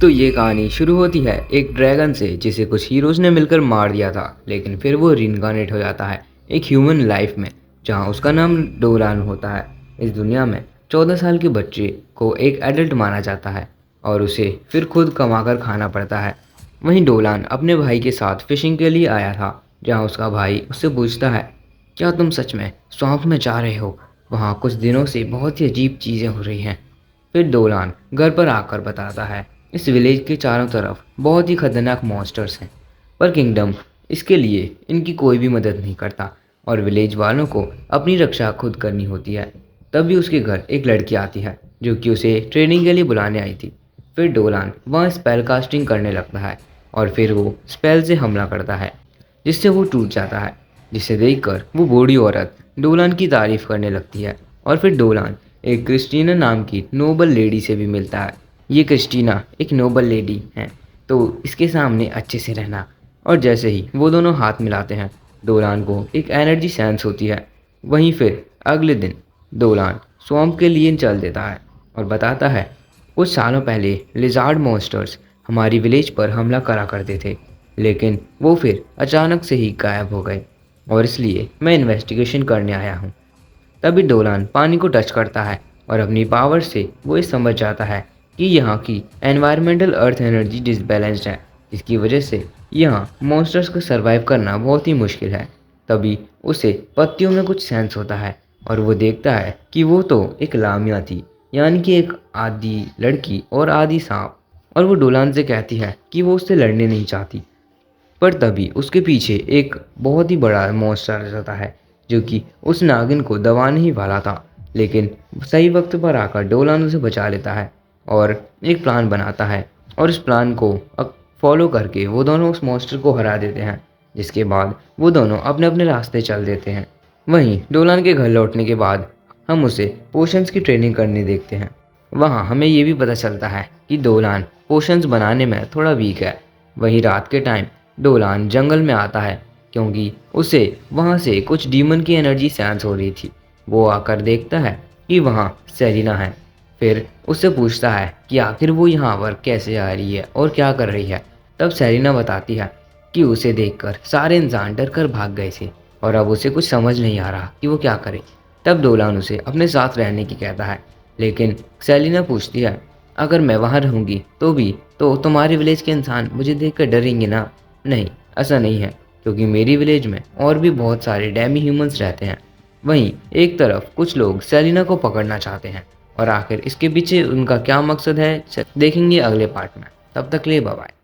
तो ये कहानी शुरू होती है एक ड्रैगन से जिसे कुछ हीरोज ने मिलकर मार दिया था, लेकिन फिर वो रिइंकार्नेट हो जाता है एक ह्यूमन लाइफ में, जहाँ उसका नाम डोलान होता है। इस दुनिया में 14 साल के बच्चे को एक एडल्ट माना जाता है और उसे फिर खुद कमाकर खाना पड़ता है। वहीं डोलान अपने भाई के साथ फिशिंग के लिए आया था, जहाँ उसका भाई उससे पूछता है, क्या तुम सच में स्वाम्प में जा रहे हो? वहाँ कुछ दिनों से बहुत ही अजीब चीज़ें हो रही हैं। फिर डोलान घर पर आकर बताता है, इस विलेज के चारों तरफ बहुत ही खतरनाक मॉन्स्टर्स हैं, पर किंगडम इसके लिए इनकी कोई भी मदद नहीं करता और विलेज वालों को अपनी रक्षा खुद करनी होती है। तभी उसके घर एक लड़की आती है जो कि उसे ट्रेनिंग के लिए बुलाने आई थी। फिर डोलान वहाँ स्पेल कास्टिंग करने लगता है और फिर वो स्पेल से हमला करता है, जिससे वो टूट जाता है, जिसे देखकर वो बूढ़ी औरत डोलान की तारीफ करने लगती है। और फिर डोलान एक क्रिस्टीना नाम की नोबल लेडी से भी मिलता है। ये क्रिस्टीना एक नोबल लेडी है, तो इसके सामने अच्छे से रहना। और जैसे ही वो दोनों हाथ मिलाते हैं, डोलान को एक एनर्जी सेंस होती है। वहीं फिर अगले दिन डोलान स्वॉम्प के लिए चल देता है और बताता है, कुछ सालों पहले लिजार्ड मॉन्स्टर्स हमारी विलेज पर हमला करा करते थे, लेकिन वो फिर अचानक से ही गायब हो गए और इसलिए मैं इन्वेस्टिगेशन करने आया हूँ। तभी डोलान पानी को टच करता है और अपनी पावर से वो ये समझ जाता है कि यहाँ की एनवायरमेंटल अर्थ एनर्जी डिसबैलेंस्ड है, जिसकी वजह से यहाँ मॉन्स्टर्स को सरवाइव करना बहुत ही मुश्किल है। तभी उसे पत्तियों में कुछ सेंस होता है और वो देखता है कि वो तो एक लामिया थी, यानी कि एक आधी लड़की और आधी सांप। और वो डोलान से कहती है कि वो उससे लड़ने नहीं चाहती, पर तभी उसके पीछे एक बहुत ही बड़ा मॉन्स्टर आ जाता है जो कि उस नागिन को दबाने ही वाला था। लेकिन सही वक्त पर आकर डोलान उसे बचा लेता है और एक प्लान बनाता है, और इस प्लान को फॉलो करके वो दोनों उस मॉन्स्टर को हरा देते हैं, जिसके बाद वो दोनों अपने अपने रास्ते चल देते हैं। वहीं डोलान के घर लौटने के बाद हम उसे पोशंस की ट्रेनिंग करने देखते हैं। वहाँ हमें ये भी पता चलता है कि डोलान पोशंस बनाने में थोड़ा वीक है। वहीं रात के टाइम डोलान जंगल में आता है क्योंकि उसे वहाँ से कुछ डीमन की एनर्जी सेंस हो रही थी। वो आकर देखता है कि वहाँ सेलिना है। फिर उससे पूछता है कि आखिर वो यहाँ पर कैसे आ रही है और क्या कर रही है। तब सेलिना बताती है कि उसे देखकर सारे इंसान डर कर भाग गए थे और अब उसे कुछ समझ नहीं आ रहा कि वो क्या करे। तब डोलान उसे अपने साथ रहने की कहता है, लेकिन सेलिना पूछती है, अगर मैं वहाँ रहूँगी तो भी तो तुम्हारे विलेज के इंसान मुझे देखकर डरेंगे ना? नहीं, ऐसा नहीं है, क्योंकि मेरी विलेज में और भी बहुत सारे डैमी ह्यूमंस रहते हैं। वहीं एक तरफ कुछ लोग सेलिना को पकड़ना चाहते हैं और आखिर इसके पीछे उनका क्या मकसद है देखेंगे अगले पार्ट में। तब तक ले बाय बाय।